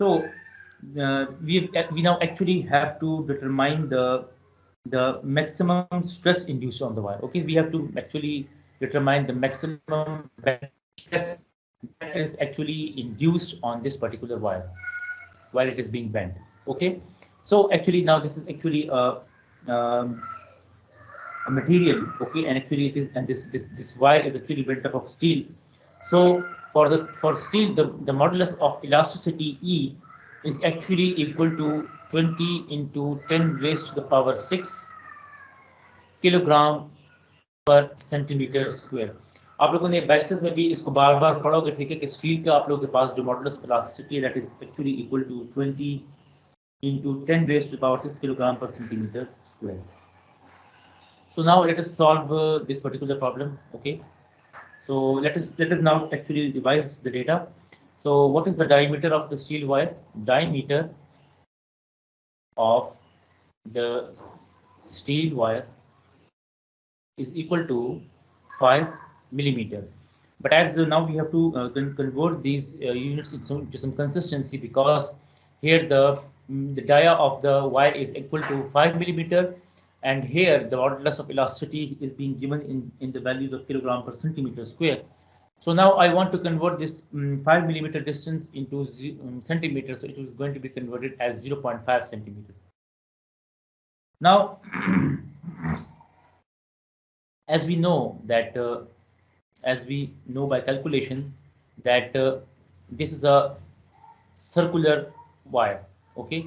So we now actually have to determine the maximum stress induced on the wire. Okay, we have to actually determine the maximum stress that is actually induced on this particular wire while it is being bent. Okay, so actually now this is actually um, a material. Okay, and actually it is, and this wire is actually built up of steel. So for steel, the modulus of elasticity E is actually equal to 20 into 10 raised to the power 6 kilogram पर centimetre square. आप लोगों ने bachelors में भी इसको बार बार पढ़ोगे, ठीक है, कि स्टील का आप लोगों के पास जो मॉडुलस ऑफ इलास्टिसिटी है that is actually equal to 20 into 10 raised to the power 6 kilogram per centimeter square. So now let us solve this particular problem. Okay, so let us now actually revise the data. So what is the diameter of the steel wire? Diameter of the steel wire is equal to 5 millimeter. But as now we have to convert these units into some consistency, because here the dia of the wire is equal to 5 millimeter, and here the modulus of elasticity is being given in the values of kilogram per centimeter square. So now I want to convert this 5 millimeter distance into centimeters, so it is going to be converted as 0.5 centimeter. Now as we know that as we know by calculation that this is a circular wire. Okay,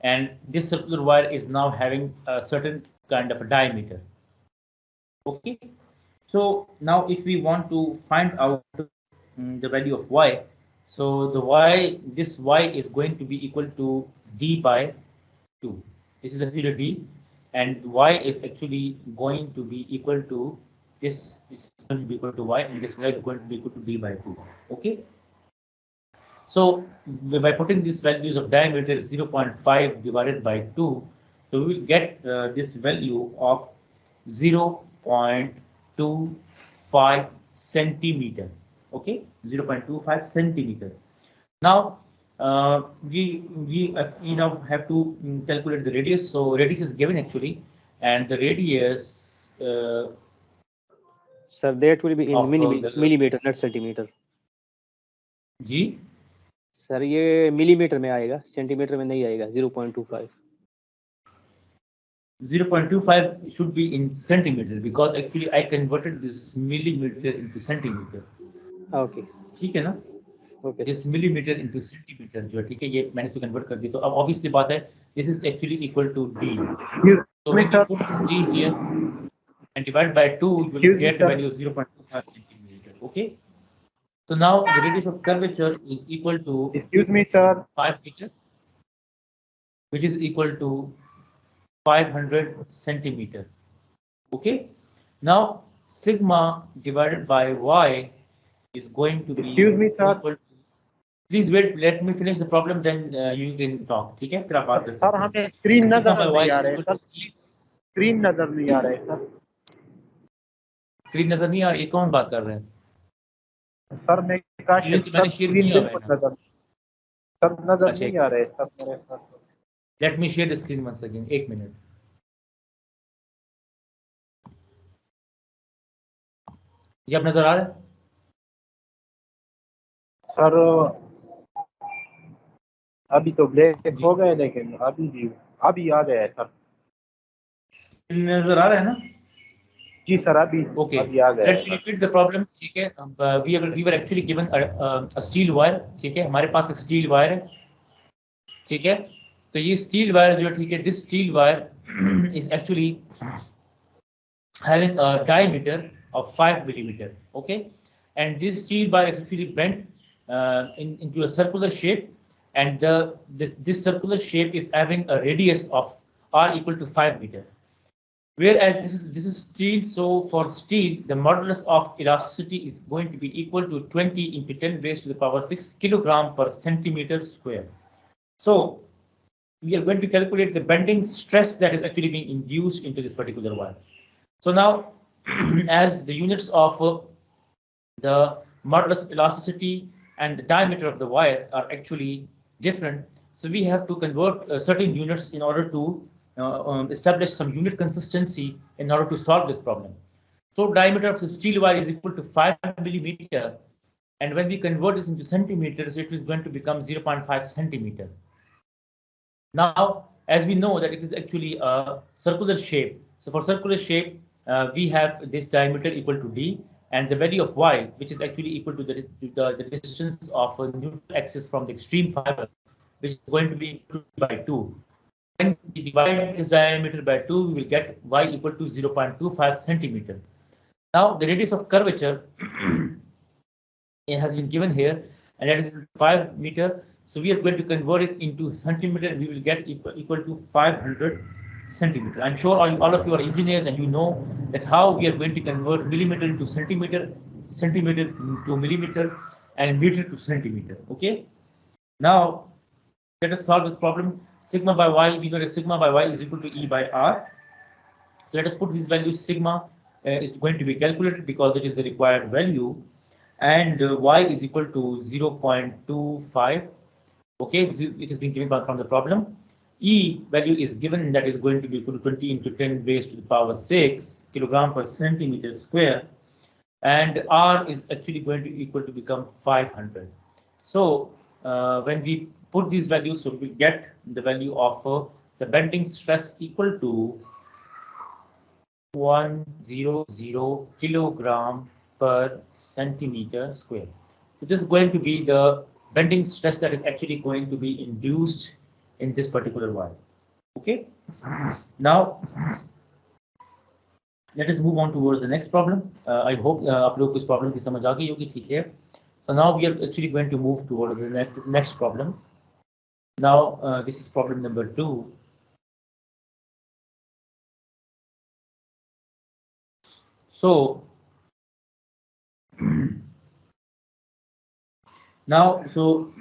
and this circular wire is now having a certain kind of a diameter. Okay, so now if we want to find out the value of y, so this y is going to be equal to d by 2. This is actually d, and y is actually going to be equal to this is going to be equal to y, and this y is going to be equal to d by 2. Okay, so by putting these values of diameter 0.5 divided by 2, so we will get this value of 0.25 centimeter. Okay, 0.25 centimeter. Now we now have to calculate the radius. So radius is given actually, and the radius sir, that will be in millimeter, not centimeter. जी sir ये millimetre में आएगा, centimetre में नहीं आएगा। 0.25 0.25 should be in centimeter, because actually I converted this millimeter into centimeter. Okay, ठीक है ना? okay. This millimeter into centimeter जो है, ठीक है, ये मैंने इसको कन्वर्ट कर दिया। तो अब ऑब्वियसली बात है, this is actually equal to d. So when you put this d here and divide by 2, you will get the value of 0.25 centimeter. Okay. So now the radius of curvature is equal to, excuse me sir, 5 meter, which is equal to 500 centimeter. Okay. Now sigma divided by y is going to be, excuse me sir, equal to, please wait, let me finish the problem, then you can talk. ठीक है, फिर आप बात कर सकते हैं। Sir हमें screen नजर नहीं आ रहा है सर, स्क्रीन नजर नहीं आ रहा है सर। स्क्रीन नजर नहीं आ रही, कौन बात कर रहे हैं? सर मैं काश मैंने शेयर किया हुआ है ना। सर नजर नहीं आ रहा है सर मेरे साथ। Let me share the screen once again, 1 minute. ये अब नजर आ रहा है सर? अभी तो ब्लैक हो गए, लेकिन अभी आ गया है सर। नजर आ रहा है ना? जी सर, अभी ओके, अभी आ गया। Let me repeat the problem. ठीक है, we were actually given a steel wire. ठीक है, हमारे पास एक स्टील वायर है। ठीक है, तो ये स्टील वायर जो है, ठीक है, this steel wire is actually having a diameter of 5 millimeter. Okay, and this steel bar is actually bent into a circular shape, and this circular shape is having a radius of r equal to 5 meter. Whereas this is steel, so for steel the modulus of elasticity is going to be equal to 20 into 10 raised to the power 6 kilogram per centimeter square. So we are going to calculate the bending stress that is actually being induced into this particular wire. So now as the units of the modulus of elasticity and the diameter of the wire are actually different. So we have to convert certain units in order to establish some unit consistency in order to solve this problem. So diameter of the steel wire is equal to 5 millimeter, and when we convert this into centimeters, it is going to become 0.5 centimeter. Now, as we know that it is actually a circular shape. So for circular shape, we have this diameter equal to d, and the value of y, which is actually equal to the distance of a neutral axis from the extreme fiber, which is going to be equal to by 2. When we divide this diameter by 2, we will get y equal to 0.25 centimeter. Now, the radius of curvature it has been given here, and that is 5 meter. So we are going to convert it into centimeter. We will get equal to 500 centimeter. I'm sure all of you are engineers, and you know that how we are going to convert millimeter into centimeter, centimeter to millimeter, and meter to centimeter. Okay. Now let us solve this problem. Sigma by y, we know that sigma by y is equal to E by R. So let us put these values. Sigma is going to be calculated because it is the required value, and y is equal to 0.25. Okay, it has been given from the problem. E value is given, that is going to be equal to 20 into 10 raised to the power 6 kilogram per centimeter square, and R is actually going to equal to become 500. So when we put these values, so we get the value of the bending stress equal to 100 kilogram per centimeter square. So this is going to be the bending stress that is actually going to be induced in this particular wire. Okay. Now let us move on towards the next problem. I hope आप लोग इस problem की समझ आ गई होगी, ठीक है? So now we are actually going to move towards the next problem. Now this is problem number 2. So now, so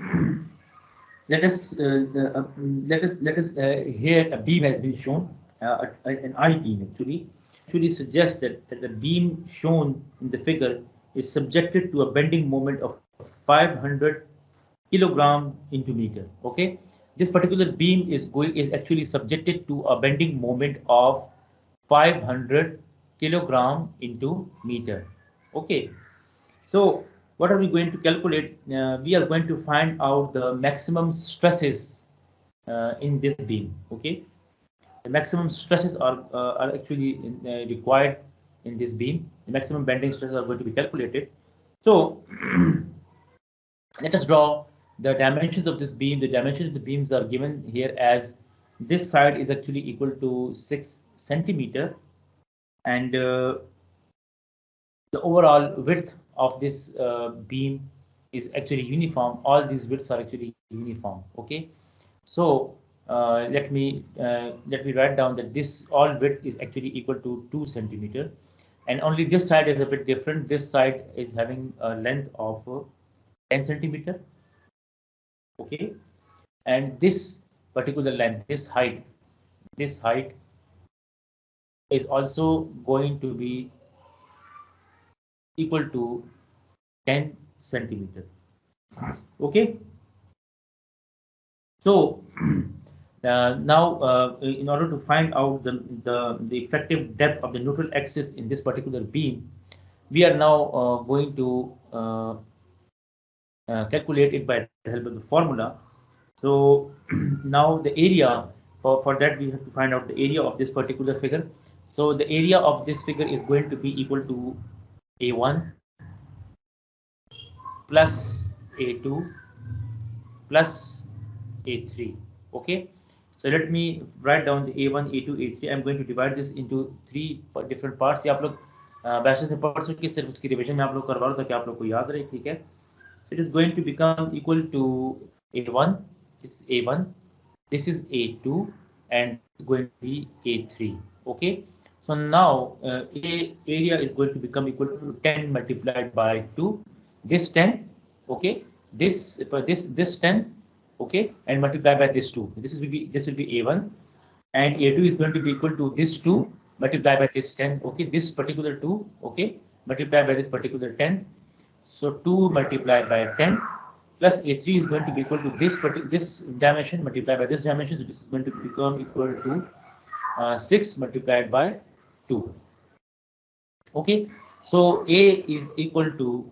let us here a beam has been shown, an I beam actually suggests that the beam shown in the figure is subjected to a bending moment of 500 kilogram into meter. Okay, this particular beam is actually subjected to a bending moment of 500 kilogram into meter. Okay, so what are we going to calculate? We are going to find out the maximum stresses in this beam. Okay, the maximum stresses are actually required in this beam. The maximum bending stresses are going to be calculated. So let us draw the dimensions of this beam. The dimensions of the beams are given here as this side is actually equal to 6 centimeter, and the overall width of this beam is actually uniform. All these widths are actually uniform. Okay, so let me write down that this all width is actually equal to 2 centimeter, and only this side is a bit different. This side is having a length of 10 centimeter. Okay, and this particular length, this height is also going to be equal to 10 centimeter. Okay, so now in order to find out the effective depth of the neutral axis in this particular beam, we are now going to calculate it by the help of the formula. So now the area, for that we have to find out the area of this particular figure. So the area of this figure is going to be equal to A1 plus A2 plus A3. Okay, so let me write down the A1, A2, A3. I'm going to divide this into 3 different parts. ये आप लोग bachelor से पढ़ चुके, सिर्फ उसकी revision में आप लोग करवा लो ताकि आप लोग को याद रहे, ठीक है? So it is going to become equal to A1. This is A1. This is A2, and it's going to be A3. Okay. So now area is going to become equal to 10 multiplied by 2. This 10. Okay. This 10. Okay, and multiplied by this 2. This will be A1, and A2 is going to be equal to this 2 multiplied by this 10. Okay, this particular 2. Okay, multiplied by this particular 10. So 2 multiplied by 10 plus A3 is going to be equal to this dimension multiplied by this dimension, so this is going to become equal to 6 multiplied by 2. Okay, so A is equal to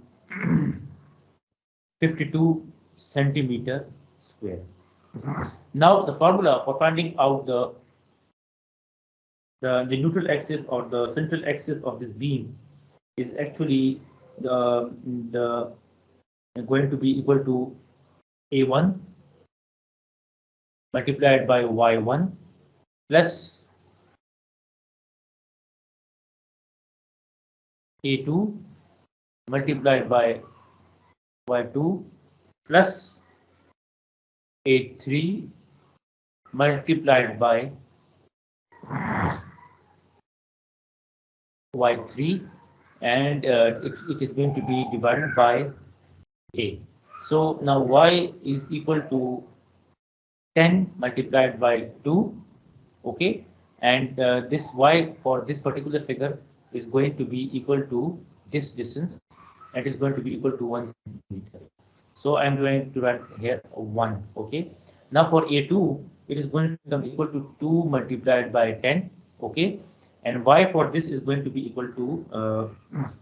52 centimeter square. Now the formula for finding out the neutral axis or the central axis of this beam is actually going to be equal to A1 multiplied by Y1 plus A2 multiplied by Y2 plus A3 multiplied by Y3, and it is going to be divided by A. So now Y is equal to 10 multiplied by 2, okay, and this Y for this particular figure is going to be equal to this distance, and is going to be equal to 1 meter. So I'm going to write here 1, okay. Now for A2, it is going to become equal to 2 multiplied by 10, okay, and Y for this is going to be equal to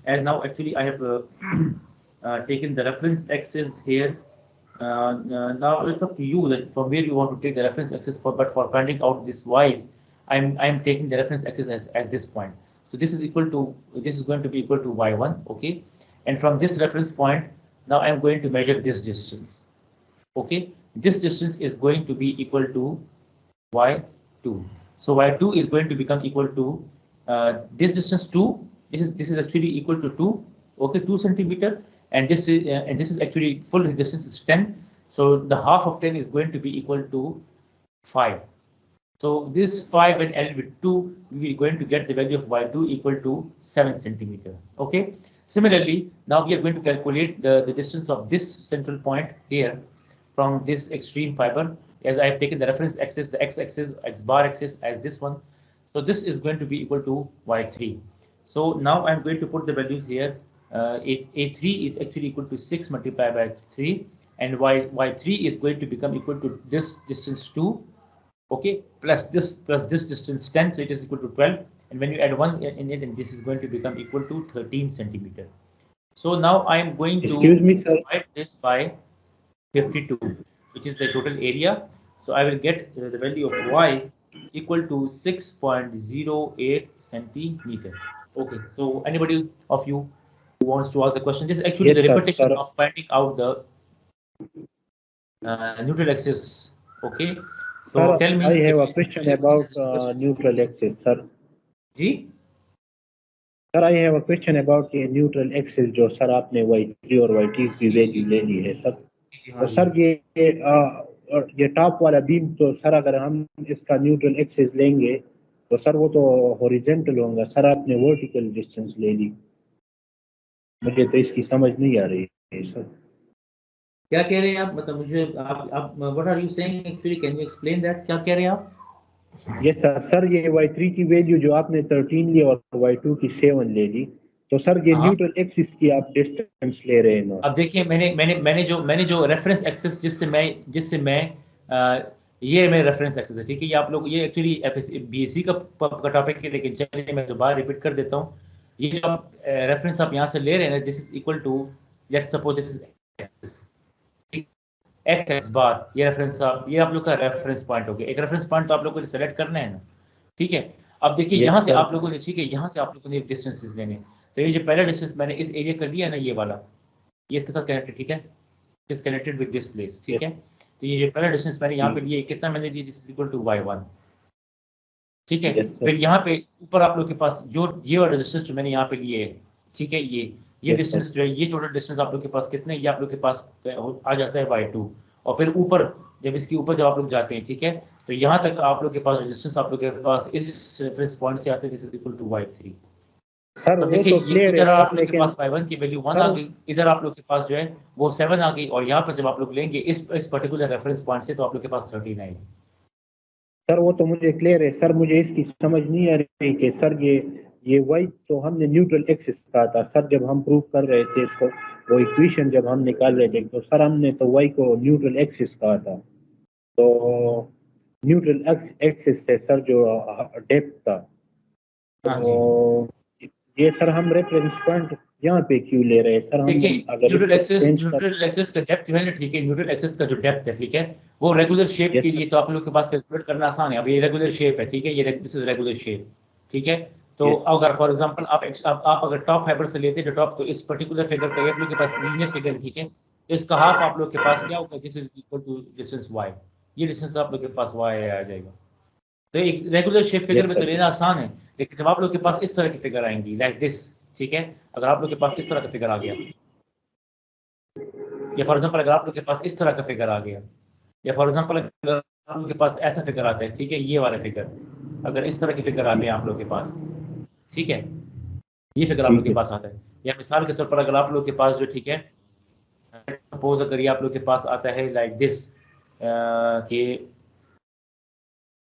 as now actually I have taken the reference axis here. Now it's up to you that from where you want to take the reference axis for, but for finding out this Y's, I'm taking the reference axis as this point. So this is equal to, this is going to be equal to Y1, okay, and from this reference point now I'm going to measure this distance, okay. This distance is going to be equal to Y2. So Y2 is going to become equal to this distance 2. This is actually equal to 2, okay, 2 centimeter, and this is actually full distance is 10. So the half of 10 is going to be equal to 5. So this 5 and L with 2, we are going to get the value of Y2 equal to 7 centimeter. Okay. Similarly, now we are going to calculate the distance of this central point here from this extreme fiber, as I have taken the reference axis, the x-axis, x-bar axis as this one. So this is going to be equal to Y3. So now I'm going to put the values here. A3 is actually equal to 6 multiplied by 3, and Y3 is going to become equal to this distance 2, okay, plus this distance 10, so it is equal to 12, and when you add 1 in it, and this is going to become equal to 13 centimeter. So now I am going to divide this by 52, which is the total area. So I will get the value of Y equal to 6.08 centimeter. Okay, so anybody of you who wants to ask the question, this is actually the repetition of finding out the neutral axis. Okay, so sir, tell me. I have a question about neutral axis, sir. जी? Sir, I have a question about the neutral axis जो sir आपने Y3 और Y2 की value ले ली है sir. तो sir ये top वाला बीम, तो सर अगर हम इसका न्यूट्रल एक्सिस लेंगे तो सर वो तो हॉरिजॉन्टल होगा. सर आपने वर्टिकल डिस्टेंस ले ली, मुझे तो इसकी समझ नहीं आ रही है सर. क्या कह रहे हैं आप? मतलब मुझे आप what are you saying actually, can you explain that? क्या कह रहे हैं आप? Yes sir. सर ये Y3 की वैल्यू जो आपने 13 ली और Y2 की 7 ले ली, तो सर ये न्यूट्रल एक्सिस की आप डिस्टेंस ले रहे हैं ना. अब देखिए मैंने जो रेफरेंस एक्सिस जिससे मैं ये मेरा रेफरेंस एक्सिस है, ठीक है. ये आप लोग, ये एक्चुअली बीएससी का टॉपिक है, लेकिन चलिए मैं दोबारा रिपीट कर देता हूँ. ये जो आप रेफरेंस आप यहाँ से ले रहे हैं, this is equal to, let's suppose this is X X bar. ये रेफरेंस ये आप लोग का रेफरेंस पॉइंट हो गया. एक रेफरेंस पॉइंट तो आप लोगों को सेलेक्ट करना है ना, ठीक है. अब देखिए यहाँ से आप लोगों ने, ठीक है, यहाँ से आप लोगों ने डिस्टेंसेस लेने. तो ये जो पहला डिस्टेंस मैंने इस एरिया कर लिया है ना, ये वाला, ये इसके साथ कनेक्टेड, ठीक है, is connected with this place, ठीक है. तो ये जो पहला डिस्टेंस मैंने यहाँ पे लिया, कितना मैंने लिया, this is equal to Y1, ठीक है. फिर यहाँ पे ऊपर आप लोग के पास जो ये वाला डिस्टेंस जो मैंने यहाँ पे लिए है, ठीक है, ये डिस्टेंस जो है, ये टोटल डिस्टेंस आप लोग के पास कितने, ये आप लोग के पास आ जाता है Y2. और फिर ऊपर जब इसके ऊपर जब आप लोग जाते हैं, ठीक है, तो यहाँ तक आप लोग के पास रेजिस्टेंस आप लोग के पास इस रेफरेंस पॉइंट से आते हैं, this is equal to Y3. Sir तो देखिए इधर आप लोग के पास Y1 की वैल्यू 1 आ गई, इधर आप लोग के पास जो है वो 7 आ गई, और यहाँ पर जब आप लोग लेंगे इस पर्टिकुलर रेफरेंस पॉइंट से, तो आप लोग के पास 13 आएगी. सर वो तो मुझे क्लियर है सर. मुझे इसकी समझ नहीं आ रही कि सर ये Y तो हमने न्यूट्रल एक्सिस कहा था सर जब हम प्रूव कर रहे थे इसको, वो इक्वेशन जब हम निकाल रहे थे तो सर हमने तो y को न्यूट्रल एक्सिस कहा था, तो न्यूट्रल एक्सिस से सर जो डेप्थ था, तो ये सर हम रेफरेंस पॉइंट यहाँ पे क्यों ले रहे हैं सर? हम देखिए अगर न्यूट्रल चेंज एक्सिस का डेप्थ जो है ना, ठीक है, न्यूट्रल एक्सिस का जो डेप्थ है, ठीक है, वो रेगुलर शेप Yes, के sir. लिए तो आप लोग के पास कैलकुलेट करना आसान है। अब ये रेगुलर शेप है, ठीक है, ये दिस इज रेगुलर शेप, ठीक है। तो Yes. अगर फॉर एग्जांपल आप अगर टॉप फाइबर से लेते हैं टॉप, तो इस पर्टिकुलर फिगर का आप लोग के पास लीनियर फिगर, ठीक है, तो इसका हाफ आप लोग के पास क्या होगा, this is equal to distance y, ये डिस्टेंस आप लोग के पास y आ जाएगा। तो एक रेगुलर शेप फिगर Yes, में तो sir. लेना आसान है, लेकिन जब आप लोग के पास इस तरह की फिगर आएंगी लाइक दिस, ठीक है, अगर आप लोग के पास इस तरह का फिगर आ गया, या फॉर एग्जांपल अगर आप लोग के पास इस तरह का फिगर आ गया, या फॉर एग्जांपल अगर आप लोग के पास ऐसा फिगर आता है, ठीक है, ये वाला फिगर, अगर इस तरह के फिगर आते हैं आप लोग के पास, ठीक है, ये फिगर आप लोग के पास आता है, या मिसाल के तौर पर अगर आप लोग के पास जो, ठीक है, सपोज अगर ये आप लोग के पास आता है लाइक दिस, कि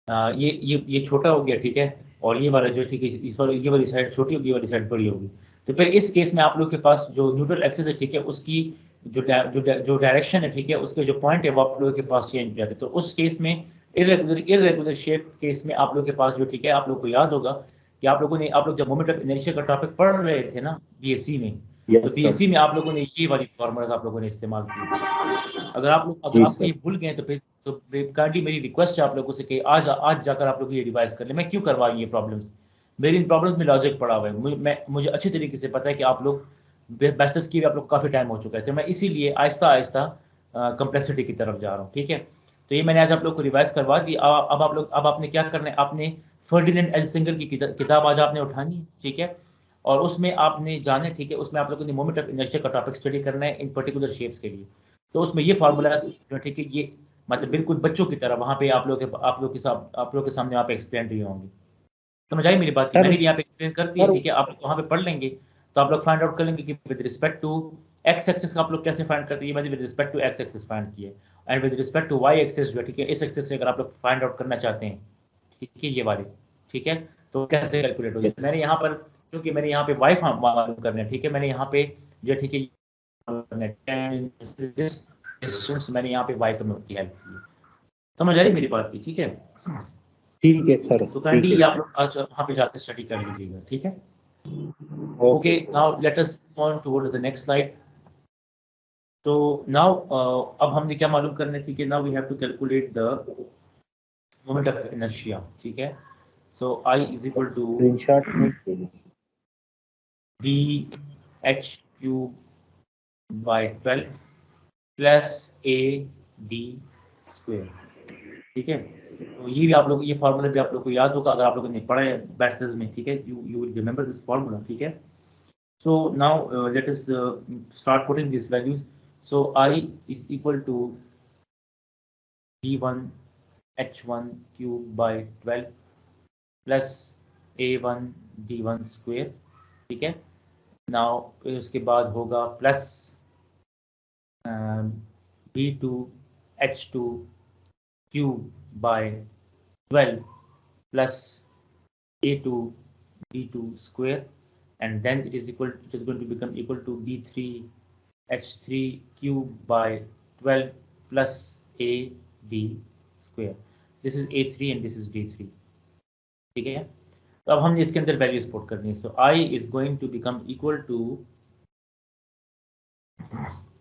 ये छोटा हो गया, ठीक है, और ये वाला जो, ठीक है, ये वाली साइड छोटी होगी, ये वाली साइड बड़ी होगी, तो फिर इस केस में आप लोग के पास जो न्यूट्रल एक्सिस है, ठीक है, उसकी जो डायरेक्शन है, ठीक है, उसके जो पॉइंट है वो आप लोगों के पास चेंज हो जाते हैं। तो उस केस में इरेगुलर शेप केस में आप लोग के पास जो, ठीक है, आप लोग को याद होगा कि आप लोग जब मोमेंट ऑफ इनर्शिया का टॉपिक पढ़ रहे थे ना बीएससी में, तो बीएससी में आप लोगों ने ये वाली फॉर्मूलाज आप लोगों ने इस्तेमाल की। अगर आप ये भूल गए तो फिर तो काइंडली मेरी रिक्वेस्ट है आप लोगों से कि आज जाकर आप लोग ये रिवाइज कर ले। मैं क्यों करवा ये प्रॉब्लम्स, मेरी इन प्रॉब्लम्स में लॉजिक पड़ा हुआ है, मुझे अच्छी तरीके से पता है कि आप लोग बैचलर्स की भी आप लोग काफ़ी टाइम हो चुका है, तो मैं इसीलिए आहिस्ता आहिस्ता कंप्लेक्सिटी की तरफ जा रहा हूँ, ठीक है। तो ये मैंने आज आप लोग को रिवाइज करवा दी। अब आपने क्या करना है, आपने फर्डिनेंड एल सिंगर की किताब आज आपने उठानी है, ठीक है, और उसमें आपने जाना है, ठीक है, उसमें आप लोगों ने मोमेंट ऑफ इनर्शिया का टॉपिक स्टडी करना है इन पर्टिकुलर शेप्स के लिए। तो उसमें ये फार्मूलाज जो, ठीक है, ये मतलब बिल्कुल बच्चों की तरह वहाँ पे आप लोग के सामने वहाँ पे एक्सप्लेन हुए होंगे। समझ आई मेरी बात? मैंने भी यहाँ पे एक्सप्लेन कर दी है, ठीक है, आप लोग वहाँ पे पढ़ लेंगे तो आप लोग फाइंड आउट कर लेंगे कि with respect to X axis का आप लोग कैसे फाइंड करते हैं। मैंने with respect to X axis find किया and with respect to Y axis जो, ठीक है, इस एक्सिस से अगर आप लोग फाइंड आउट करना चाहते हैं, ठीक है, ये वाले, ठीक है, तो कैसे कैलकुलेट हो जाए। मैंने यहाँ पर चूंकि मैंने यहाँ पे वाई मालूम करना है, ठीक है, मैंने यहाँ पे जो, ठीक है, डिस्टेंस मैंने यहाँ पे वाई की हेल्प की। समझ आई मेरी बात की? ठीक है, ठीक है सर। तो काइंडली आप लोग आज वहाँ पे जाकर स्टडी कर लीजिएगा, ठीक है। Okay, now let us move on towards the next slide. So now अब हमने क्या मालूम करना है, ठीक है, now we have to calculate the moment of inertia, ठीक है। So I is equal to b h cube by 12 plus a d square, ठीक है। तो ये भी आप लोग, ये फार्मूला भी आप लोग को याद होगा अगर आप लोगों ने पढ़ा है बैचलर्स में, ठीक है, you will remember this formula, ठीक है। So now let us start putting these values. So I is equal to b1 h1 cube by 12 plus a1 d1 square, ठीक है। Now उसके बाद होगा plus b2 h2 cube by 12 plus a2 d2 square, and then it is going to become equal to b3 h3 cube by 12 plus a d square. This is a3 and this is d3, ठीक है। तो अब हमने इसके अंदर values put करनी है। सो I is going to become equal to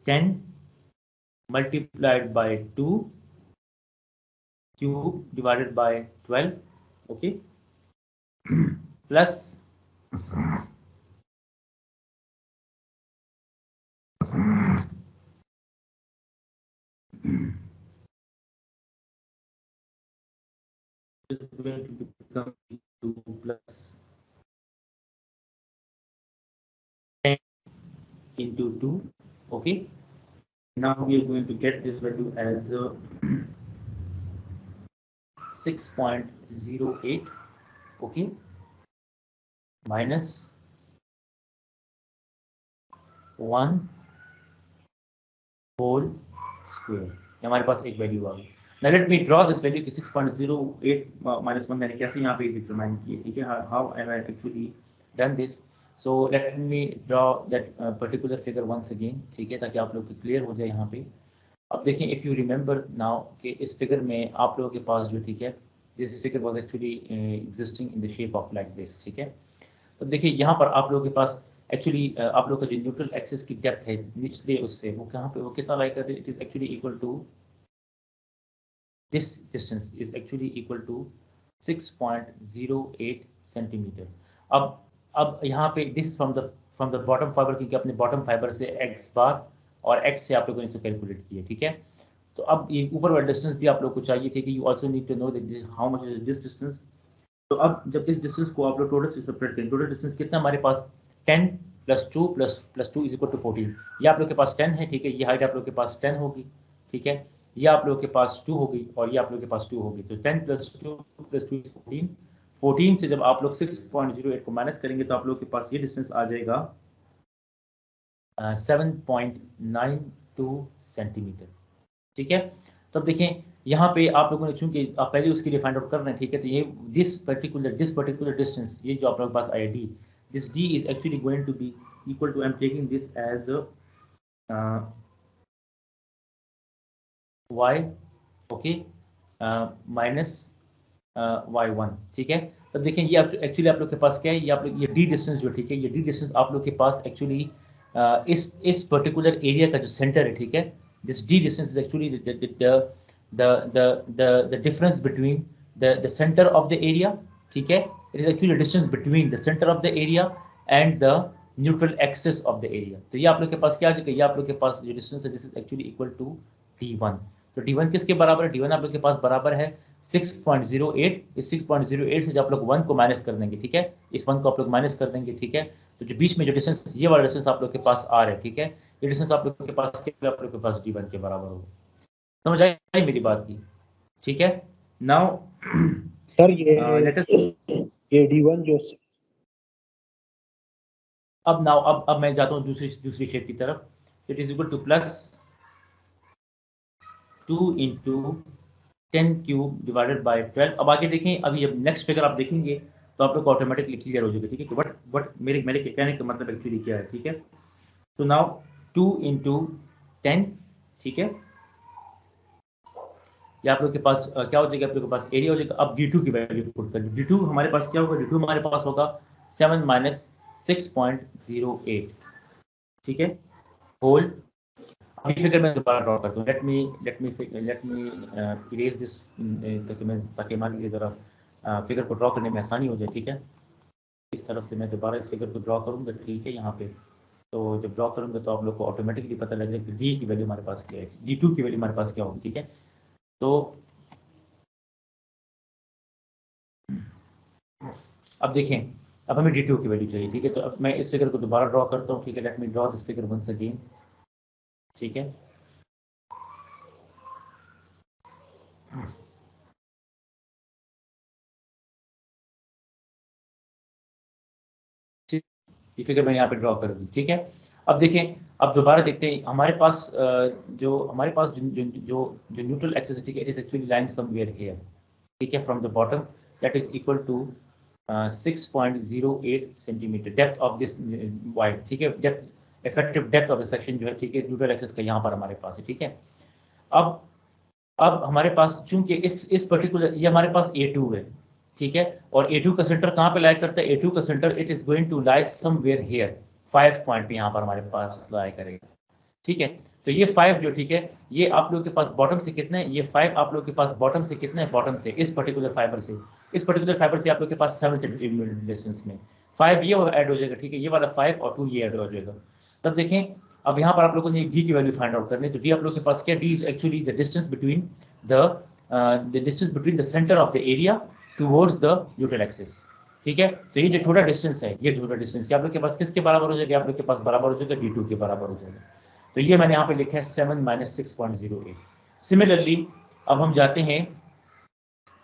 10 multiplied by 2 cube divided by 12, okay, plus is going to become 2 plus 10 into 2, okay. Now we are going to get this value as 6.08, okay, minus 1 whole square। हमारे पास एक value आ गई। Now let me draw this value कि 6.08 minus 1 मैंने कैसे यहाँ पे determine की है, ठीक है, how am I actually done this। So let me draw that particular figure once again, ठीक है, ताकि आप लोग को क्लियर हो जाए यहाँ पे। अब देखें, इफ़ यू रिमेंबर नाउ कि इस फिगर में आप लोगों के पास जो, ठीक है, this figure was actually existing in the shape of like this, ठीक है। तो देखिए यहाँ पर आप लोगों के पास एक्चुअली आप लोग का जो न्यूट्रल एक्सिस की डेप्थ है निचले उससे, वो कहाँ पे, वो कितना लाई कर रही है, it is actually equal to this distance is actually equal to 6.08 centimetre. अब यहाँ पे this from the bottom fibre, क्योंकि अपने बॉटम फाइबर से एक्स बार और एक्स से आप लोगों ने इसको कैलकुलेट किया, ठीक है। तो अब ये ऊपर वाला डिस्टेंस भी आप लोग को चाहिए थे कि you also need to know how much is this distance. तो अब जब इस डिस्टेंस को आप लोग टोटल से सेपरेट करें, टोटल डिस्टेंस कितना हमारे पास 10 + 2 + 2 इज इक्वल टू 14। ये आप लोग के पास 10 है, ठीक है, ये हाइट आप लोग के पास 10 होगी, ठीक है, ये आप लोग के पास 2 होगी और ये आप लोग के पास 2 होगी। तो 10 + 2 + 2 इज 14। 14 से जब आप लोग 6.08 को माइनस करेंगे तो आप लोग के पास ये डिस्टेंस आ जाएगा 7.92 सेंटीमीटर, ठीक है। तो अब देखें यहाँ पे आप लोगों ने, चूंकि आप पहले उसके लिए फाइंड आउट कर रहे हैं, ठीक है, तो ये दिस पर्टिकुलर डिस्टेंस, ये जो आप लोगों के पास I D, this D is actually going to be equal to, I am taking this as y, okay, minus y1, ठीक है। तब देखें ये एक्चुअली आप लोग के पास क्या है, ये आप लोग ये डी डिस्टेंस जो, ठीक है, ये डी डिस्टेंस आप लोग के पास एक्चुअली इस पर्टिकुलर एरिया का जो सेंटर है, ठीक है, this D distance is actually the difference between the center of the area, ठीक है, it is actually a distance between the center of the area and the neutral axis of the area। तो ये आप लोग के पास क्या आ जाएगा, ये आप लोग के पास जो डिस्टेंस है this is actually equal to d1। तो d1 किसके बराबर है, d1 आप लोग के पास बराबर है 6.08। इस 6.08 से जब आप लोग 1 को माइनस कर देंगे, ठीक है, इस 1 को आप लोग माइनस कर देंगे, ठीक है, तो जो बीच में जो डिस्टेंस, ये वाला डिस्टेंस आप लोग के पास आ रहा है, ठीक है, ये डिस्टेंस आप लोग के पास क्या, आप लोग के पास d1 के बराबर होगा। समझ आई मेरी बात की, ठीक है। नाउ सर ये D1 जो, अब मैं जाता हूँ दूसरी शेप की तरफ। It is equal to +2 × 10³ divided by 12। अब आगे देखें, अभी जब नेक्स्ट फिगर आप देखेंगे तो आप लोग को ऑटोमेटिकली क्लियर हो जाएगा, ठीक है, बट मेरे कहने का मतलब एक्चुअली क्या है, ठीक है। तो नाउ 2 × 10, ठीक है, या आप लोग के पास क्या हो जाएगा, आप लोग के पास एरिया हो जाएगा। अब d2 की वैल्यू पुट कर, d2 हमारे पास क्या होगा, d2 हमारे पास होगा 7 - 6.08, ठीक है, होल। अभी फिगर मैं दोबारा ड्रॉ करता हूँ, लेट मी इरेज दिस, ताकि मान लीजिए जरा फिगर को ड्रॉ करने में आसानी हो जाए, ठीक है। इस तरफ से मैं दोबारा इस फिगर को ड्रॉ करूँगा, ठीक है, यहाँ पे। तो जब ड्रॉ करूँगा तो आप लोग को ऑटोमेटिकली पता लग जाएगा कि डी की वैल्यू हमारे पास क्या है, d2 की वैल्यू हमारे पास क्या होगी, ठीक है। तो अब देखें, अब हमें d2 की वैल्यू चाहिए, ठीक है। तो अब मैं इस फिगर को दोबारा ड्रॉ करता हूँ, ठीक है, let me draw this figure once again, ठीक है। ये फिगर मैंने यहाँ पे ड्रॉ कर दी, ठीक है। अब देखें, अब दोबारा देखते हैं, हमारे पास जो न्यूट्रल एक्सिस है, ठीक है, it is actually lying somewhere here, ठीक है, from the bottom, that is equal to 6.08 centimetre depth of this wide, ठीक है, depth effective depth of the section जो है, ठीक है, न्यूट्रल एक्सिस का यहाँ पर हमारे पास है, ठीक है। अब हमारे पास चूंकि इस पर्टिकुलर, ये हमारे पास A2 है, ठीक है, और A2 का सेंटर कहाँ पे लाई करता है, A2 का centre it is going to lie somewhere here, 5 point पे यहाँ पर हमारे पास लाई करेगा, ठीक है। तो ये 5 जो, ठीक है, ये आप लोग के पास बॉटम से कितना है, ये 5 आप लोग के पास बॉटम से कितना है, बॉटम से इस पर्टिकुलर फाइबर से आप लोग के पास 7 सेंटीमीटर डिस्टेंस में 5 ये ऐड हो जाएगा, ठीक है, ये वाला 5 और 2 ये ऐड हो जाएगा। तब देखें, अब यहाँ पर आप लोगों ने डी की वैल्यू फाइंड आउट करनी है, तो डी आप लोग के पास क्या, D is actually the distance between the centre of the area towards the neutral axis, ठीक है। तो ये जो छोटा डिस्टेंस है, ये छोटा डिस्टेंस आप लोग के पास किसके बराबर हो जाएगा, आप लोग के पास बराबर हो जाएगा d2 के बराबर हो जाएगा। तो ये मैंने यहाँ पे लिखा है 7 - 6.08। सिमिलरली अब हम जाते हैं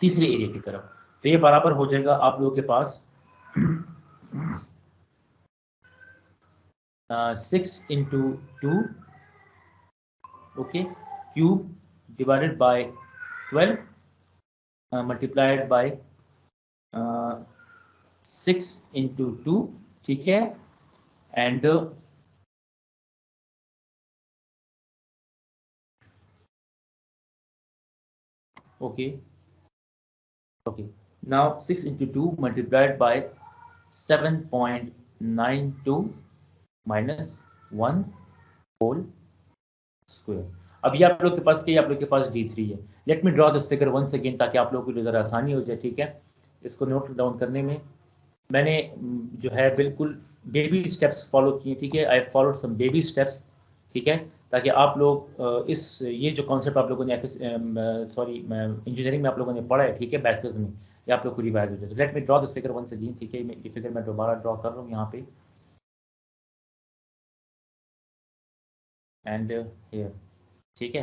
तीसरे एरिया की तरफ, तो ये बराबर हो जाएगा आप लोगों के पास 6 × 2, okay, cube divided by 12 multiplied by 6 × 2 ठीक है, and okay, now 6 into 2 multiplied by 7.92 minus 1 whole square. अब ये आप लोग के पास क्या है, आप लोग के पास D3 है. Let me draw this figure once again ताकि आप लोगों को ज़रा आसानी हो जाए. ठीक है, इसको नोट डाउन करने में मैंने जो है बिल्कुल बेबी स्टेप्स फॉलो किए. ठीक है, I follow some baby steps. ठीक है, ताकि आप लोग इस ये जो कॉन्सेप्ट आप लोगों ने इंजीनियरिंग में आप लोगों ने पढ़ा है, ठीक है, बैचलर्स में, ये आप लोग को रिवाइज हो जाए. Let me draw this figure once again. ठीक है, ये फिगर मैं दोबारा ड्रॉ कर रहा हूँ यहाँ पे, एंड हियर. ठीक है,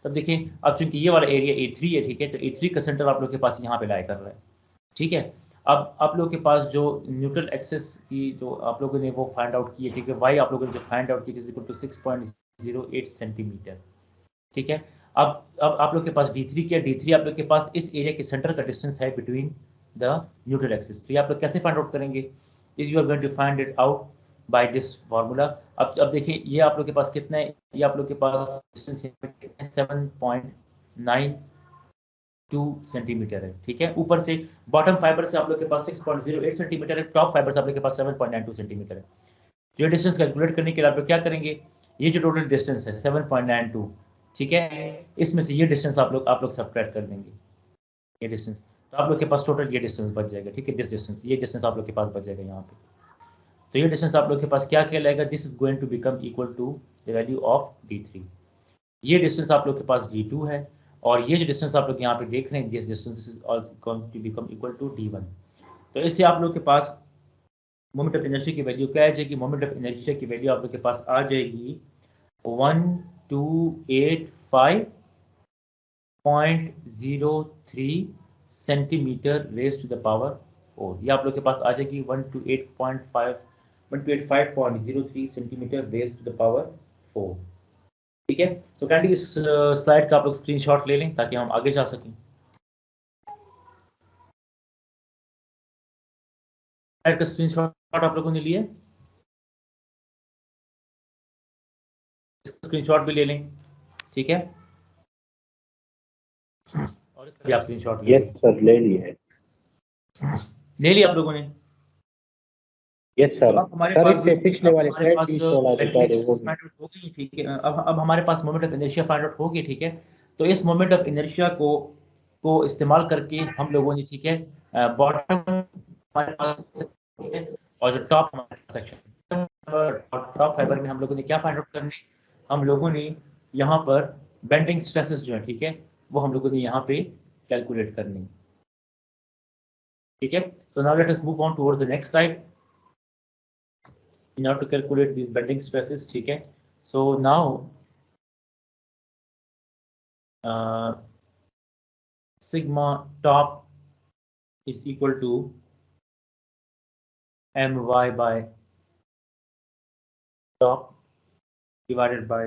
तब देखिए अब चूंकि ये वाला एरिया A3 है, ठीक है, तो A3 का सेंटर आप लोग के पास यहाँ पे लाई कर रहा है. ठीक है, अब आप लोग के पास जो न्यूट्रल एक्सेस की जो आप लोगों ने वो फाइंड आउट की है, ठीक है, वाई आप लोगों ने जो फाइंड आउट की इज इक्वल टू 6.08 सेंटीमीटर. ठीक है, अब आप लोग के पास D3 क्या, D3 आप लोग के पास इस एरिया के सेंटर का डिस्टेंस है बिटवीन द न्यूट्रल एक्सिस. तो ये आप लोग कैसे फाइंड आउट करेंगे, is you are going to find it out by this formula. अब देखिए ये आप लोग के पास कितना है, ये आप लोग के पास डिस्टेंस 7.92 सेंटीमीटर है. ठीक है, ऊपर से बॉटम फाइबर से आप लोग के पास 6.08 सेंटीमीटर है, टॉप फाइबर से आप लोग के पास 7.92 सेंटीमीटर है. जो डिस्टेंस कैलकुलेट करने के लिए आप लोग क्या करेंगे, ये जो टोटल डिस्टेंस है 7.92, ठीक है, इसमें से ये डिस्टेंस आप लोग सब्ट्रैक्ट कर देंगे, ये डिस्टेंस. तो आप लोग के पास टोटल ये डिस्टेंस बच जाएगा. ठीक है, दिस डिस्टेंस, ये डिस्टेंस आप लोग के पास बच जाएगा यहाँ पे. तो ये डिस्टेंस आप लोग के पास क्या कहलाएगा, this is going to become equal to the value of D3. ये डिस्टेंस आप लोग के पास D2 है, और ये जो डिस्टेंस आप लोग यहाँ पे देख रहे हैं, this distance is also going to become equal to D1. तो इससे आप लोग के पास मोमेंट ऑफ इनर्शिया की वैल्यू क्या आ जाएगी, मोमेंट ऑफ इनर्शिया की वैल्यू आप लोग के पास आ जाएगी 1285.03 centimetre raise to the power 4. ये आप लोग के पास आ जाएगी 1285.03 centimetre raise to the power 4. ठीक है, सो काइंडली इस स्लाइड का आप लोग स्क्रीनशॉट ले लें ताकि हम आगे जा सकें. स्लाइड का स्क्रीनशॉट आप लोगों ने लिया, स्क्रीनशॉट भी ले लें. ठीक है, और इसका भी आप स्क्रीनशॉट ले लें. यस सर, ले लिए. ले लिया आप लोगों ने. Yes sir. अब हमारे सर पास इससे पिछले वाले स्लाइड की थोड़ा बता दो. हो गई. ठीक है, अब हमारे पास moment of inertia find out हो गई. ठीक है, तो इस मोमेंट ऑफ इनर्शिया को इस्तेमाल करके हम लोगों ने, ठीक है, बॉटम हमारे पास और जो टॉप हमारे सेक्शन टॉप फाइबर में हम लोगों ने क्या फाइंड आउट करने, हम लोगों ने यहाँ पर बेंडिंग स्ट्रेसेस जो है, ठीक है, वो हम लोगों ने यहाँ पे कैलकुलेट करनी. ठीक है, so now let us move on towards the next slide in order to calculate these bending stresses. ठीक है, so now sigma top is equal to my by top divided by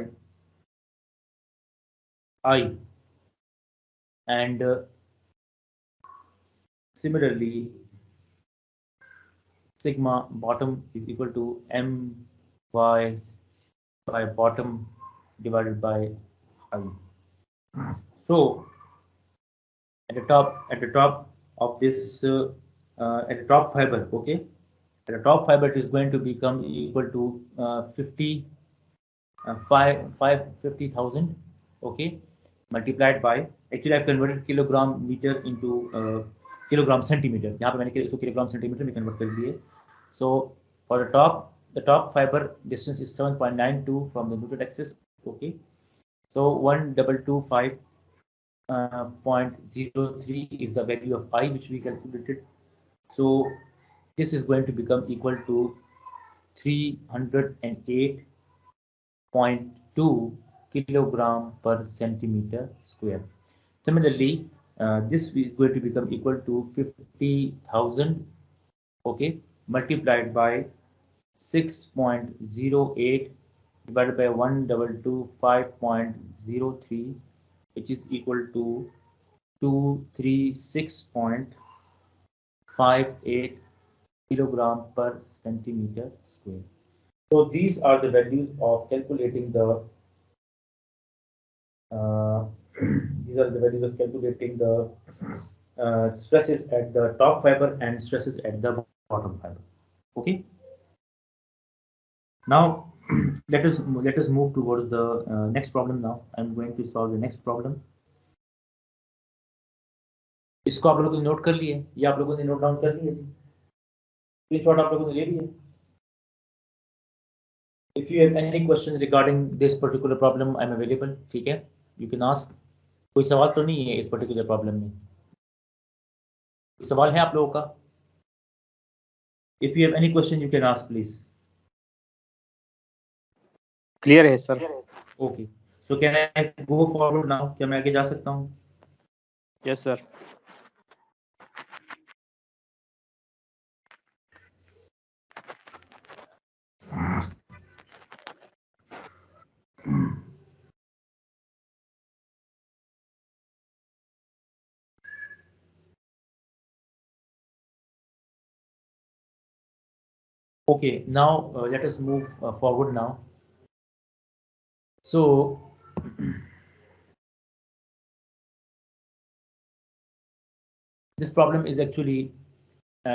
I, and similarly sigma bottom is equal to my by bottom divided by I. So at the top of this at the top fiber, okay, at the top fiber it is going to become equal to 50,000, okay, multiplied by, actually I've converted kilogram meter into kilogram centimeter. यहाँ पे मैंने इसको kilogram centimetre में convert कर दिए. So for the top fiber distance is 7.92 from the neutral axis, okay, so 1225.03 is the value of I which we calculated. So this is going to become equal to 308.2 kilogram per centimeter square. Similarly, this is going to become equal to 50,000, okay, multiplied by 6.08 divided by 1225.03, which is equal to 236.58 kilogram per centimeter square. So these are the values of calculating the these are the values of calculating the stresses at the top fiber and stresses at the bottom fiber. Okay. Now let us move towards the next problem. Now I'm going to solve the next problem. इसको आप लोगों ने note कर लिया है या आप लोगों ने नोट डाउन कर लिया जी? स्क्रीनशॉट आप लोगों ने ले लिया? If you have any question regarding this particular problem, I'm available. ठीक है, you can ask. कोई सवाल तो नहीं है इस particular problem में? कोई सवाल है आप लोगों का? If you have any question, you can ask, please. Clear है sir. Okay. So can I go forward now? क्या मैं आगे जा सकता हूँ? Yes sir. Okay, now let us move forward now. So this problem is actually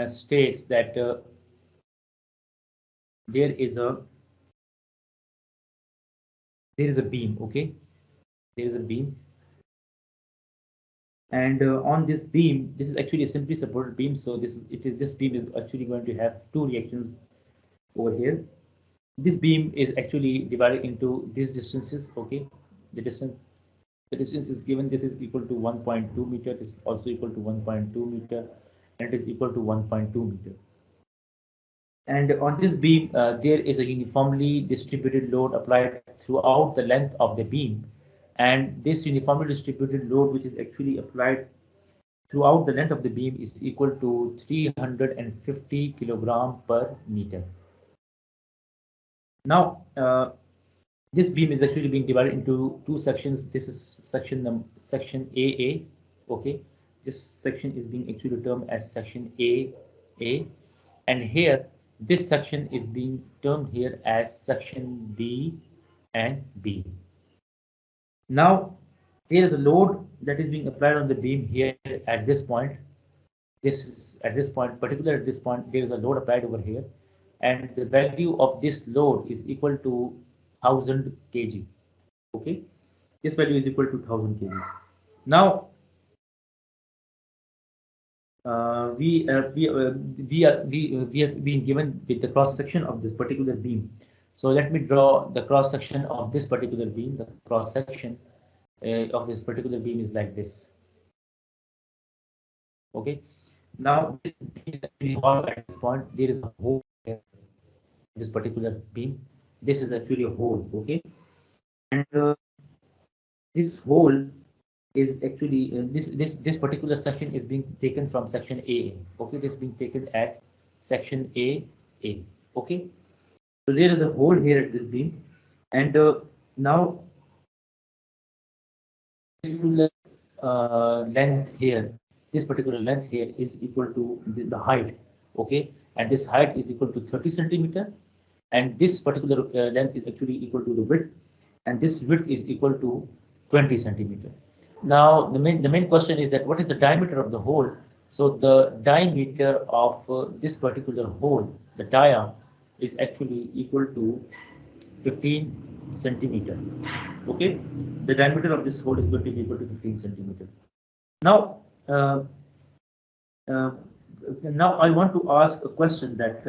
states that there is a beam. Okay, there is a beam, and on this beam, this is actually a simply supported beam. So this beam is actually going to have two reactions over here. This beam is actually divided into these distances. Okay, the distance is given. This is equal to 1.2 meter. This is also equal to 1.2 meter, and it is equal to 1.2 meter. And on this beam, there is a uniformly distributed load applied throughout the length of the beam. And this uniformly distributed load, which is actually applied throughout the length of the beam, is equal to 350 kilogram per meter. Now, this beam is actually being divided into two sections. This is section AA. Okay, this section is being actually termed as section AA, and here this section is being termed here as section B and B. Now there is a load that is being applied on the beam here at this point. Particularly at this point, there is a load applied over here, and the value of this load is equal to 1000 kg. Okay, this value is equal to 1000 kg. Now we have been given with the cross section of this particular beam. So let me draw the cross section of this particular beam. The cross section of this particular beam is like this. Okay. Now this beam is at this point, there is a hole here. This particular beam. This is actually a hole. Okay, and this hole is actually this particular section is being taken from section AA. Okay, this is being taken at section AA. Okay, so there is a hole here at this beam, and now length here, this particular length here is equal to the height. Okay, and this height is equal to 30 centimeter, and this particular length is actually equal to the width, and this width is equal to 20 centimeter. Now the main question is that what is the diameter of the hole? So the diameter of this particular hole, the dia, is actually equal to 15 centimeter. Okay, the diameter of this hole is going to be equal to 15 centimeter. Now now I want to ask a question that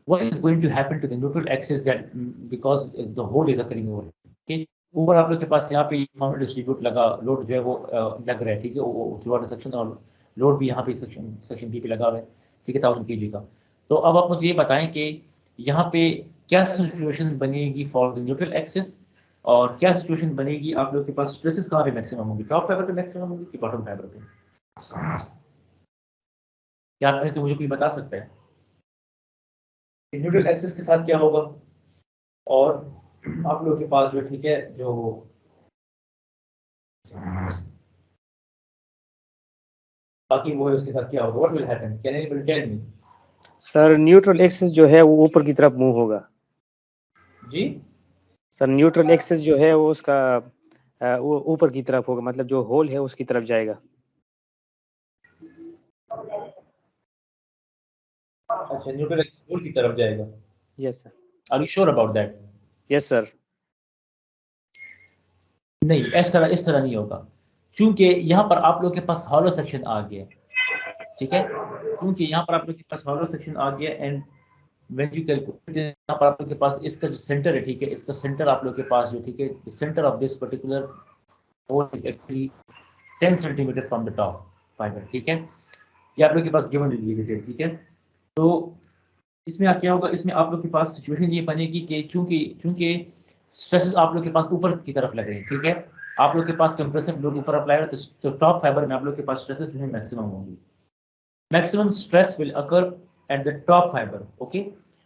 what is going to happen to the neutral axis that because the hole is occurring over. Okay, ऊपर आप लोग के पास यहाँ पे uniform distribute लगा load जो है वो लग रहा है. ठीक है, वो थ्रू सेक्शन और लोड भी यहाँ पे सेक्शन बी पे लगा हुआ है. ठीक है, 1000 kg का. तो अब आप मुझे ये बताएं कि यहाँ पे क्या सिचुएशन बनेगी फॉर द न्यूट्रल एक्सिस और क्या सिचुएशन बनेगी आप लोग के पास स्ट्रेसेस कहाँ पे मैक्सिमम होंगी, टॉप फाइबर पे मैक्सिमम होंगी कि बॉटम फाइबर पे. क्या आप में से मुझे कोई बता सकता है न्यूट्रल एक्सिस के साथ क्या होगा और आप लोग के पास जो ठीक है जो बाकी वो है उसके साथ क्या होगा, what will happen, can anybody tell me? Sir neutral axis जो है वो ऊपर की तरफ मूव होगा। जी सर न्यूट्रल एक्सिस जो है वो उसका वो ऊपर की तरफ होगा, मतलब जो होल है उसकी तरफ जाएगा। अच्छा, न्यूट्रल एक्सिस होल की तरफ जाएगा। Yes sir. Are you sure about that? Yes sir. नहीं, इस तरह नहीं होगा, क्योंकि यहाँ पर आप लोग के पास हॉलो सेक्शन आ गया, ठीक है, क्योंकि यहाँ पर आप लोग के पास हॉलो सेक्शन आ गया एंड व्हेन यू कैलकुलेट यहाँ पर आप लोग के पास इसका जो सेंटर है, ठीक है, इसका सेंटर आप लोग के पास जो, ठीक है, the centre of this particular hole is actually 10 centimetre from the top fibre, ठीक है, ये आप लोग के पास गिवन डिटेल, ठीक है। तो इसमें क्या होगा, इसमें आप लोग के पास सिचुएशन ये बनेगी कि चूंकि स्ट्रेसेस आप लोग के पास ऊपर की तरफ लग रहे हैं, ठीक है, आप लोग के पास कंप्रेसिव लोड ऊपर अप्लाई हो तो टॉप फाइबर में आप लोग के पास स्ट्रेसेस जो है मैक्सिमम होंगी। Maximum stress will occur at the top fiber, okay,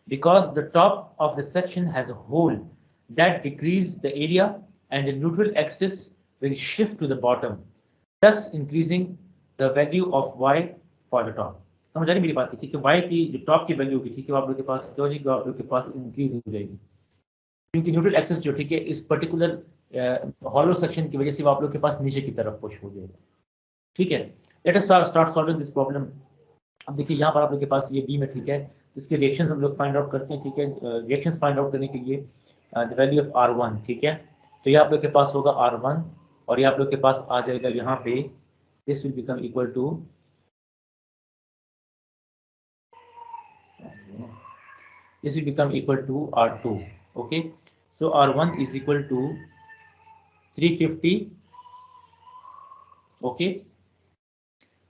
because the top of the section has a hole that decrease the area and the neutral axis will shift to the bottom, thus increasing the value of y for the top. समझ आ रही मेरी बात की, ठीक है, y की जो top की वैल्यू होगी, ठीक है, वो आप लोग के पास क्या हो जाएगी, आप लोग के पास इंक्रीज हो जाएगी, क्योंकि न्यूट्रल एक्सिस जो, ठीक है, इस पर्टिकुलर हॉलो सेक्शन की वजह से वो आप लोग के पास नीचे की तरफ पुश हो जाएगा, ठीक है। Let us start solving this problem. अब देखिए यहाँ पर आप लोग के पास ये बीम है, ठीक है, इसके रिएक्शंस हम लोग फाइंड आउट करते हैं, ठीक है, रिएक्शंस फाइंड आउट करने के लिए द वैल्यू ऑफ R1, ठीक है, तो ये आप लोग के पास होगा R1 और ये आप लोग के पास आ जाएगा यहाँ पे, this will become equal to, this will become equal to R2, okay, so R1 is equal to 350, okay,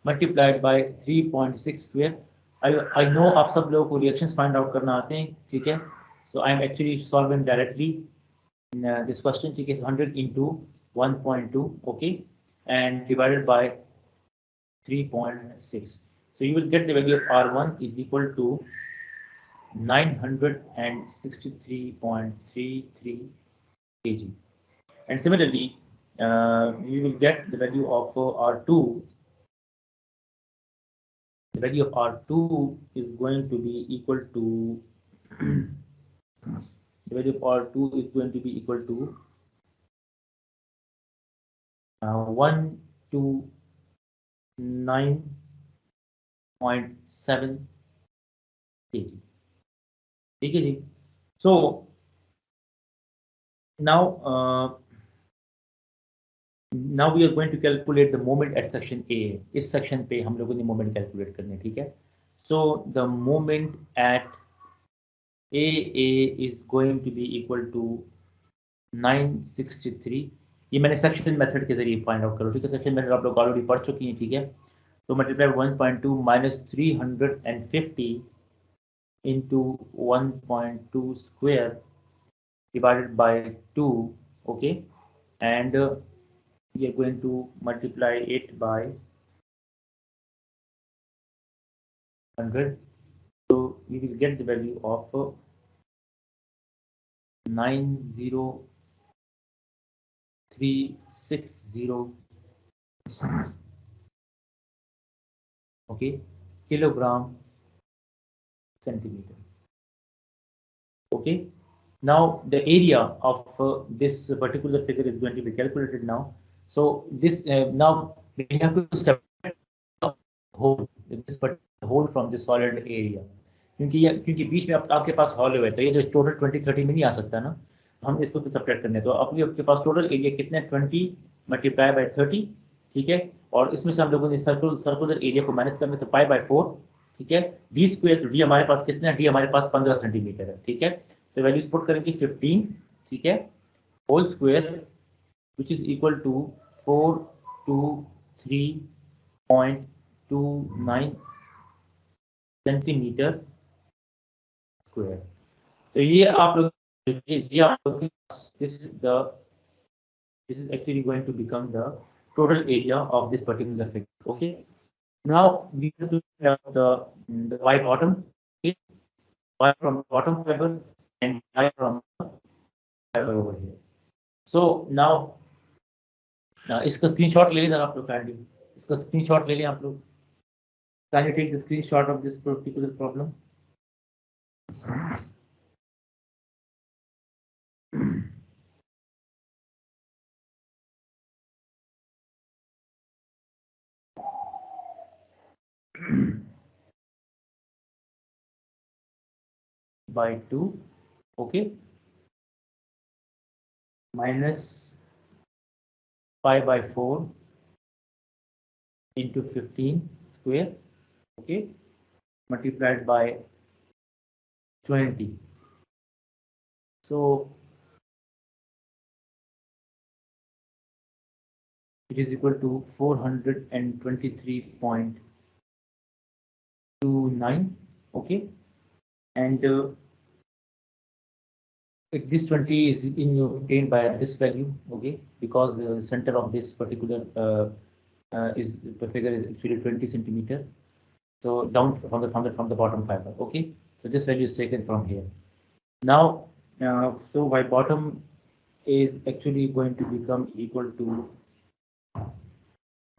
multiplied by 3.6 square. I know आप सब लोगों को रिएक्शंस फाइंड आउट करना आते हैं, ठीक है, so I am actually solving directly this question, ठीक है, 100 into 1.2, okay, and divided by 3.6, so you will get the value of R1 is equal to 963.33 kg, and similarly we will get the value of R2. The value of R2 is going to be equal to the value of R2 is going to be equal to 129.7 kg, ठीक है जी। So now now we are going to calculate the moment at section A. इस section पे हम लोगों ने moment calculate करने, ठीक है। So the moment at AA is going to be equal to 963, ये मैंने सेक्शन मेथड के जरिए फाइंड आउट करो, ठीक है, सेक्शन मेथड आप लोग ऑलरेडी पढ़ चुकी हैं, ठीक है, तो multiply 1.2 minus 350 into 1.2 square divided by 2, okay, and we are going to multiply it by 100, so we will get the value of 90360, okay, kilogram centimeter, okay. Now the area of this particular figure is going to be calculated now. So this now we have to separate the hole from this solid area, क्योंकि बीच में आपके पास hall है, तो ये जो total 20-30 में नहीं आ सकता ना, हम इसको सेपरेट करने, तो आपके पास टोटल एरिया कितना है, 20 मल्टीप्लाई बाय 30, ठीक है, और इसमें से हम लोगों ने सर्कुलर एरिया को माइनस करना, तो पाई बाय 4, ठीक है, डी स्क्वायर, तो डी हमारे पास कितना है, डी हमारे पास 15 सेंटीमीटर है, ठीक है, तो वैल्यूज पुट करेंगे 15, ठीक है, hole square which is equal to 423.29 centimetre square. तो ये आप लोग this is actually going to become the total area of this particular figure, okay. Now we have to have the y bottom, okay, y from bottom fiber and y from fiber over here. So now इसका screenshot ले लें आप लोग, kindly इसका screenshot ले लें आप लोग, Can you take the screenshot of this particular problem? By 2, okay, minus pi by 4 into 15 square, okay, multiplied by 20. So it is equal to 423.29, okay, and this 20 is obtained by this value, okay, because the center of this particular is the figure is actually 20 centimeter. So down from the bottom fiber, okay. So this value is taken from here. Now, so my bottom is actually going to become equal to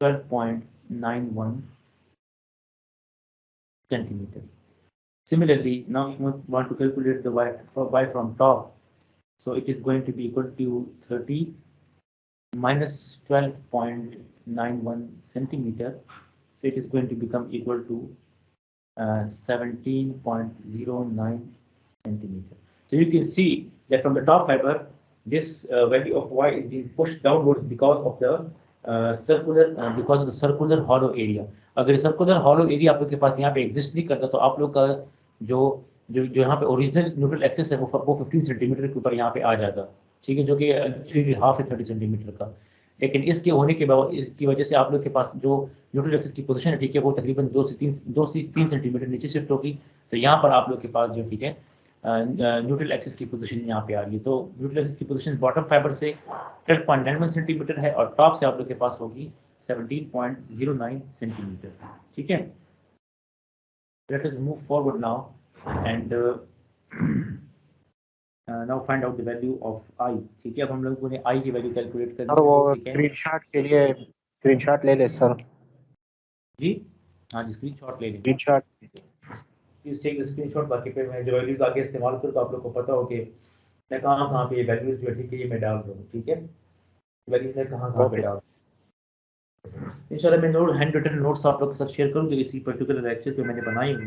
12.91 centimeter. Similarly, now if you want to calculate the y from top, so it is going to be equal to 30 minus 12.91 centimeter. So it is going to become equal to 17.09 centimeter. So you can see that from the top fiber, this value of y is being pushed downwards because of the circular hollow area. अगर circular hollow area आप लोग के पास यहाँ पे exist नहीं करता तो आप लोग का जो यहाँ पे ओरिजिनल न्यूट्रल एक्सेस है वो 15 सेंटीमीटर के ऊपर यहाँ पे आ जाता, ठीक है, जो कि एक्चुअली हाफ है 30 सेंटीमीटर का। लेकिन इसके होने के इसकी वजह से आप लोग के पास जो न्यूट्रल एक्सेस की पोजीशन है, ठीक है, वो तकरीबन 2 से 3 सेंटीमीटर नीचे शिफ्ट होगी। तो यहाँ पर आप लोग के पास जो, ठीक है, न्यूट्रल एक्सेस की पोजीशन यहाँ पे आ रही है। तो न्यूट्रल एक्सेस की पोजीशन बॉटम फाइबर से 12.91 सेंटीमीटर है और टॉप से आप लोग के पास होगी 17.09 सेंटीमीटर, ठीक है। Let us move forward now and now find out the value of I, ठीक है। अब हम लोगों ने आई की वैल्यू कैलकुलेट कर दी, ठीक है। स्क्रीनशॉट के लिए स्क्रीनशॉट ले ले सर जी, हाँ जी, स्क्रीनशॉट ले लें, screenshot please take the screenshot. बाकी पे मैं जो वैल्यूज आगे इस्तेमाल करूँ तो आप लोग को पता हो कि मैं कहाँ पे ये वैल्यूज जो, ठीक है, ये मैं डाल रहा हूँ, ठीक है, वैल्यूज मैं कहाँ पे डाल। इंशाल्लाह मैं नोट हैंड रिटन नोट्स आप लोग के साथ शेयर करूँगी इसी पर्टिकुलर लेक्चर पे मैंने बनाई हुई,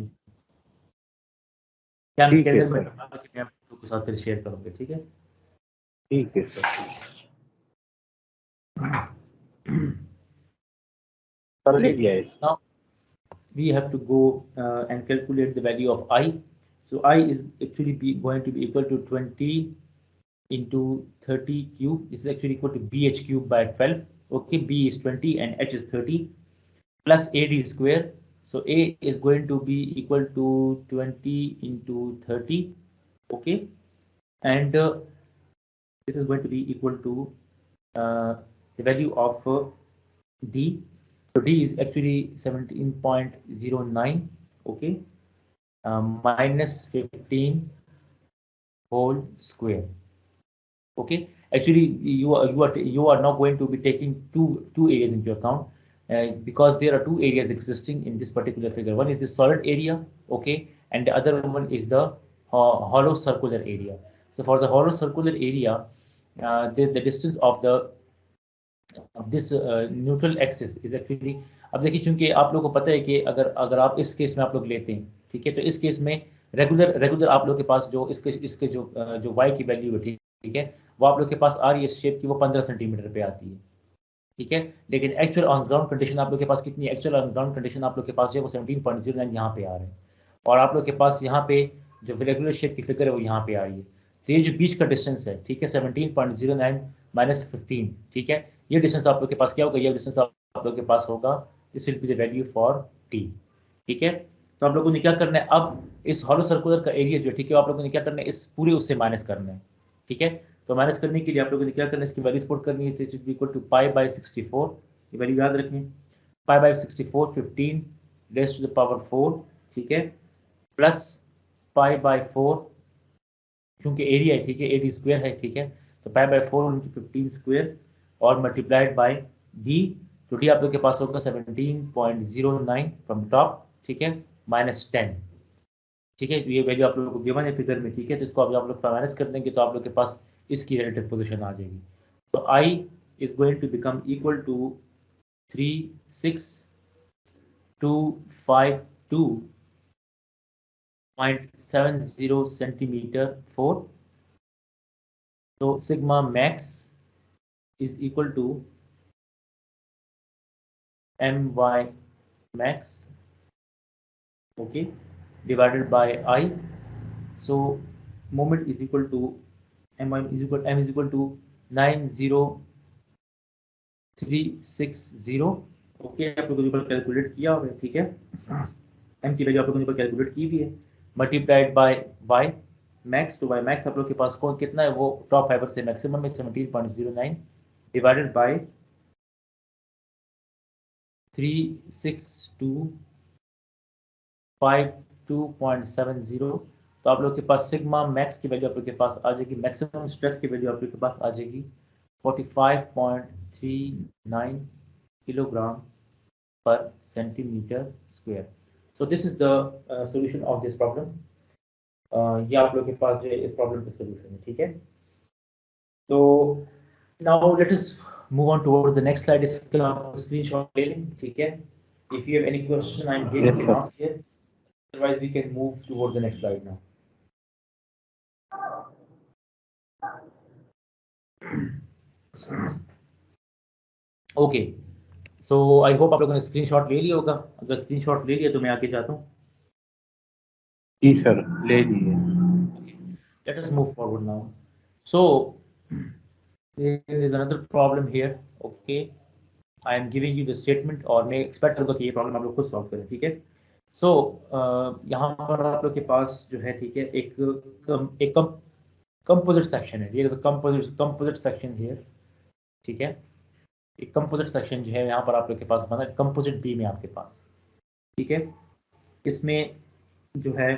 क्या मैं इसके अंदर मैं आप लोगों के साथ फिर शेयर करूँगा, ठीक है। ठीक है sir. Now we have to go and calculate the value of I. So I is actually going to be equal to 20 into 30 cube. This is actually equal to BH cube by 12. Okay, B is 20 and H is 30 plus AD square. So A is going to be equal to 20 into 30. Okay, and this is going to be equal to the value of D. So D is actually 17.09. Okay, minus 15 whole square. Okay, actually you are not going to be taking two areas into account because there are two areas existing in this particular figure. One is the solid area, okay, and the other one is the hollow circular area. So for the hollow circular area, the distance of this neutral axis is actually, अब देखिए चूंकि आप लोगों को पता है कि अगर आप इस केस में आप लोग लेते हैं, ठीक है, तो इस केस में रेगुलर आप लोग के पास जो इसके जो y की वैल्यू है, ठीक है, वो आप लोग के पास आ रही है इस शेप की, वो 15 सेंटीमीटर पे आती है, ठीक है। लेकिन एक्चुअल ऑन ग्राउंड कंडीशन आप लोग के पास कितनी, एक्चुअल ऑन ग्राउंड कंडीशन आप लोग के पास जो है वो 17.09 यहाँ पे आ रहे हैं और आप लोग के पास यहाँ पे जो रेगुलर शेप की फिगर है वो यहाँ पे आ रही है। तो ये जो बीच का डिस्टेंस है, ठीक है, 17.09 माइनस 15, ठीक है, ये डिस्टेंस आप लोग के पास क्या होगा, ये डिस्टेंस आप लोग के पास होगा, this will be the value for T, ठीक है। तो आप लोगों ने क्या करना है, अब इस हॉलो सर्कुलर का एरिया जो, ठीक है, आप लोगों ने क्या करना है, इस पूरे उससे माइनस करना है, ठीक है। तो माइनस करने के लिए आप लोगों ने क्या करना है, इसकी वैल्यू पुट करनी है, तो it equal to pi by 64, ये वैल्यू याद रखें, pi by 64 15 raise to the power 4, ठीक है, प्लस पाई बाय 4 चूंकि एरिया है, ठीक है, एडी स्क्वायर है, ठीक है, तो पाई बाय 4 इंटू 15 स्क्वायर और मल्टीप्लाइड बाय डी, तो डी आप लोग के पास होगा 17.09 फ्रॉम टॉप ठीक है, -10, ठीक है। ये वैल्यू आप लोगों को गिवन है फिगर में, ठीक है। तो इसको आप लोग माइनस कर देंगे तो आप लोग के पास इसकी रिलेटिव पोजीशन आ जाएगी। तो I is going to become equal to 36,252.70 centimetre 4। तो sigma max is equal to my max, okay, divided by I. So moment is equal to m is equal to 90360, okay. आप लोगों ने ऊपर calculate किया होगा, ठीक है। m की वैल्यू आप लोगों ने ऊपर कैलकुलेट की भी है, मल्टीप्लाइड बाय y मैक्स। तो y मैक्स आप लोग के पास कौन कितना है, वो टॉप फाइबर से मैक्सिमम में 17.09 डिवाइडेड बाय 36,252.70। तो आप लोग के पास सिग्मा मैक्स की वैल्यू आप लोग के पास आ जाएगी, मैक्सिमम स्ट्रेस की वैल्यू आप लोग के पास आ जाएगी 45.39 किलोग्राम पर centimetre square. So this is the solution of this problem. ये आप लोग के पास जो है इस प्रॉब्लम का सॉल्यूशन है, ठीक है। तो now let us move on towards the next slide. इसका स्क्रीनशॉट ले लें, ठीक है। If you have any question, I'm here, you can ask here. Otherwise, we can move toward the next slide now. Okay. So I hope आप लोगों ने screenshot ले लिया होगा। अगर स्क्रीनशॉट ले लिया तो मैं आगे जाता हूँ। जी सर, ले लिए। Okay. Let us move forward now. So there is another problem here. Okay. I am giving you the statement, और मैं एक्सपेक्ट करूँगा कि ये प्रॉब्लम आप लोग खुद सॉल्व करें, ठीक है। सो यहाँ पर आप लोग के पास जो है, ठीक है, एक कंपोजिट सेक्शन है। ये कंपोजिट सेक्शन है, ठीक है। एक कंपोजिट सेक्शन जो है यहाँ पर आप लोग के पास बना है, कंपोजिट बीम है आपके पास, ठीक है। इसमें जो है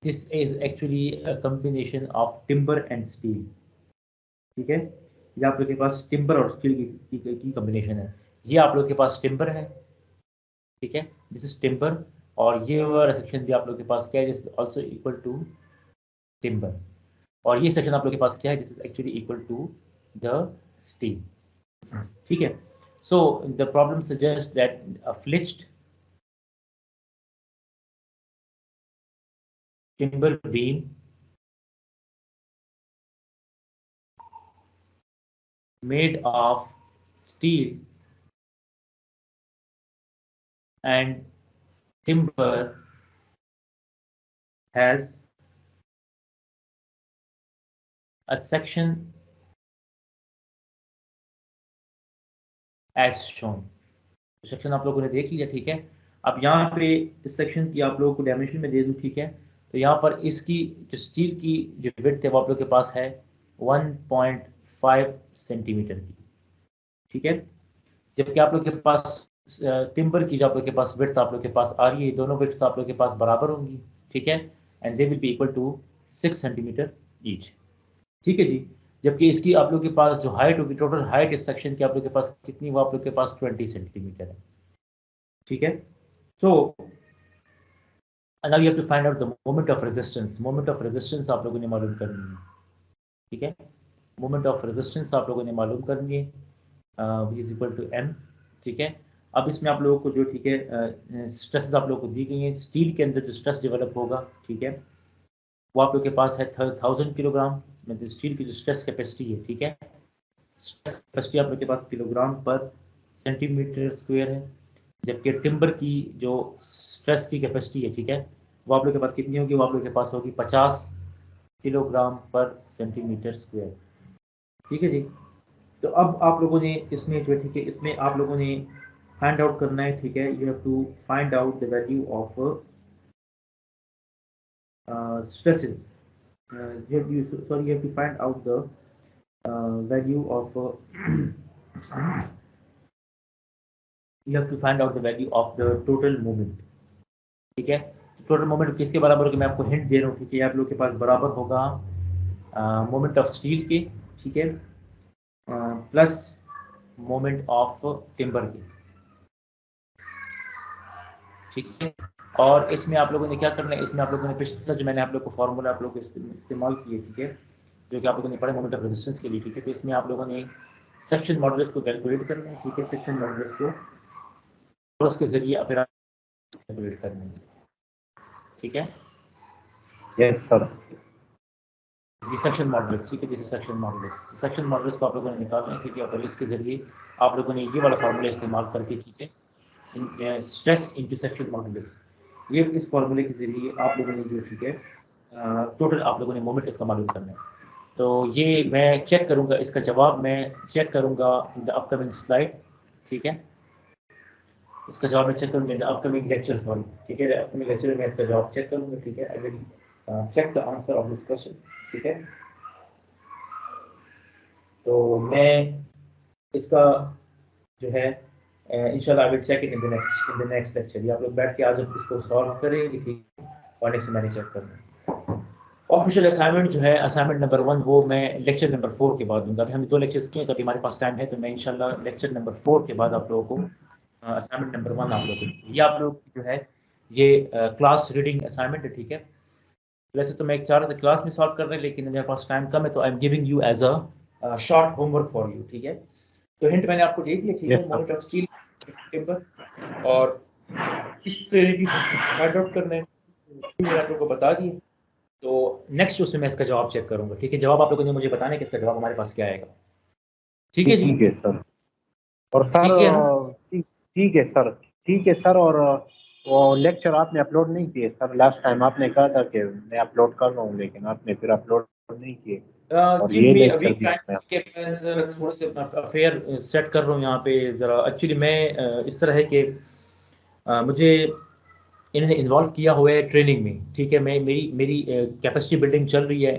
this is actually a combination of timber and steel, ठीक है। ये आप लोग के पास टिम्बर और स्टील की कॉम्बिनेशन है। ये आप लोग के पास टिम्बर है, ठीक है, दिस इज टिम्बर। और ये वाला सेक्शन भी आप लोग के पास क्या है, this is also equal to timber. और ये सेक्शन आप लोग के पास क्या है, this is actually equal to the steel, ठीक है। So the problem suggest that a flitched timber beam made of steel and timber has a section as shown। Section आप लोगों ने देख लिया, ठीक है। अब यहाँ पे इस सेक्शन की आप लोगों को डायमेंशन में दे दूं, ठीक है। तो यहाँ पर इसकी जो स्टील की जो विड्थ है वो आप लोग के पास है 1.5 सेंटीमीटर की, ठीक है। जबकि आप लोग के पास टिम्बर की जो आप लोग के पास विड्थ आप लोग के पास आ रही है, दोनों विड्थ आप लोग के पास बराबर होंगी, ठीक है। And they will be equal to 6 centimetre each, ठीक है जी। जबकि इसकी आप लोग के पास जो हाइट होगी, टोटल हाइट इस सेक्शन की आप लोग के पास कितनी, वो आप लोग के पास 20 सेंटीमीटर है, ठीक है। So now you have to find out the moment of resistance. Moment of resistance आप लोगों ने मालूम करनी है, ठीक है। मोमेंट ऑफ रेजिस्टेंस आप लोगों ने मालूम करनी है, which is equal to m, ठीक है। अब इसमें आप लोगों को जो, ठीक है, स्ट्रेसेस आप लोगों को दी गई हैं। स्टील के अंदर जो स्ट्रेस डेवलप होगा, ठीक है, वो आप लोग के पास है 1000 किलोग्राम। मतलब स्टील की जो स्ट्रेस कैपेसिटी है, ठीक है, स्ट्रेस कैपेसिटी आप लोग के पास किलोग्राम पर सेंटीमीटर स्क्वायर है। जबकि टिम्बर की जो स्ट्रेस की कैपेसिटी है, ठीक है, वो आप लोग के पास कितनी होगी, वो आप लोग के पास होगी 50 किलोग्राम पर सेंटीमीटर स्क्वायर, ठीक है जी। तो अब आप लोगों ने इसमें जो, ठीक है, इसमें आप लोगों ने फाइंड आउट करना है, ठीक है। You have to find out the value of stresses. You have to find out the value of you have to find out the value of the total moment, ठीक है। टोटल मोमेंट किसके बराबर होगा, मैं आपको हिंट दे रहा हूँ, ठीक है। आप लोग के पास बराबर होगा मोमेंट ऑफ स्टील के, ठीक है, प्लस मोमेंट ऑफ टिम्बर के, ठीक है। और इसमें आप लोगों ने क्या करना है, इसमें आप लोगों ने पिछला जो मैंने आप लोग को फार्मूला आप लोग को इस्तेमाल किए, ठीक है, जो कि आप लोगों ने पढ़े मोमेंट ऑफ रेजिस्टेंस के लिए, ठीक है। तो इसमें आप लोगों ने सेक्शन मॉडुलस को कैलकुलेट करना है, ठीक है, सेक्शन मॉडुलस को और उसके जरिए फिर कैलकुलेट करना है, ठीक है। Yes sir. ये सेक्शन मॉडुलस, ठीक है, जैसे सेक्शन मॉडुलस को आप लोगों ने निकालना है, ठीक है। और इसके जरिए आप लोगों ने ये वाला फार्मूला इस्तेमाल करके, ठीक है, स्ट्रेस इनटू सेक्शन मॉडुलस, ये इस फार्मूले के जरिए आप लोगों ने जो, ठीक है, टोटल आप लोगों ने मोमेंट इसका मालूम करना है। तो ये मैं चेक करूंगा, इसका जवाब मैं चेक करूंगा इन द अपकमिंग स्लाइड, ठीक है। इसका जवाब मैं चेक करूंगा in the upcoming lecture, sorry, ठीक है, अपकमिंग लेक्चर में मैं इसका जवाब चेक करूंगा, ठीक है। I will check the answer of this question, ठीक है। तो मैं इसका जो है इंशाल्लाह I will check it in the next lecture. ये आप लोग बैठ के आज इसको सॉल्व करेंगे, ठीक है, और नेक्स्ट मैंने चेक करना। ऑफिशियल असाइनमेंट जो है, असाइनमेंट नंबर 1, वो मैं लेक्चर नंबर 4 के बाद दूंगा। अभी हमने 2 लेक्चर्स किए, तो अभी हमारे पास टाइम है, तो मैं इंशाल्लाह लेक्चर नंबर 4 के बाद आप लोगों को असाइनमेंट नंबर 1 आप लोगों को, ये आप लोग जो है ये क्लास रीडिंग असाइनमेंट है, ठीक है। वैसे तो मैं चाह रहा था क्लास में सॉल्व कर रहे हैं, लेकिन मेरे पास टाइम कम है, तो I am giving you as a short homework for you, ठीक है। तो हिंट मैंने आपको दे दिया, ठीक है, मोमेंट ऑफ स्टील टिम्बर, और इस तरीके से फाइंड आउट करना है, मैंने आप लोगों को बता दिया। तो नेक्स्ट उसमें मैं इसका जवाब चेक करूंगा, ठीक है। जवाब आप लोगों ने मुझे बताना है कि इसका जवाब हमारे पास क्या आएगा, ठीक है जी। ठीक है सर। और सर ठीक है सर, ठीक है सर। और वो लेक्चर आपने अपलोड नहीं किए सर, लास्ट टाइम आपने कहा था कि मैं अपलोड कर रहा हूँ, लेकिन आपने फिर अपलोड नहीं किए। और ये लेक्चर भी मैं थोड़ा से अफेयर सेट कर रहा हूँ यहाँ पे ज़रा। एक्चुअली मैं इस तरह है कि मुझे इन्होंने इन्वॉल्व किया हुआ है ट्रेनिंग में, ठीक है। मैं मेरी कैपेसिटी बिल्डिंग चल रही है,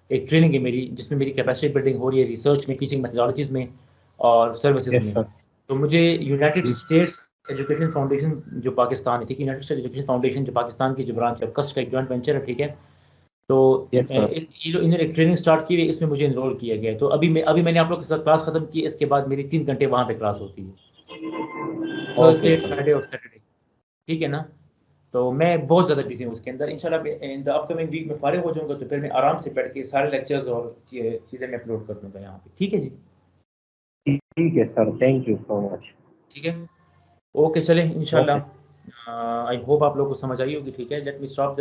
एक ट्रेनिंग है मेरी, जिसमें मेरी कैपेसिटी बिल्डिंग हो रही है रिसर्च में, टीचिंग मेथोडोलॉजीज में और सर्विसेज में। तो मुझे यूनाइटेड स्टेट्स एजुकेशन फाउंडेशन जो पाकिस्तान है, ठीक है, यूनाइटेड स्टेट एजुकेशन फाउंडेशन जो पाकिस्तान की जो ब्रांच है, कस्ट का एक जॉइंट वेंचर है, ठीक है। तो इन्होंने एक ट्रेनिंग स्टार्ट की है, इसमें मुझे इनरोल किया गया है। तो अभी मैंने आप लोग के साथ क्लास खत्म की, इसके बाद मेरी 3 घंटे वहाँ पे क्लास होती है, थर्सडे, फ्राइडे और सैटरडे, ठीक है ना। तो मैं बहुत ज़्यादा बिजी हूँ उसके अंदर। इंशाल्लाह इन द अपकमिंग वीक में फारिग हो जाऊँगा, तो फिर मैं आराम से बैठ के सारे लेक्चर्स और चीज़ें मैं अपलोड कर दूँगा यहाँ पे, ठीक है जी। ठीक है sir, thank you so much. ठीक है, ओके, चलें इंशाल्लाह। आई होप आप लोग को समझ आई होगी, ठीक है। Let me stop the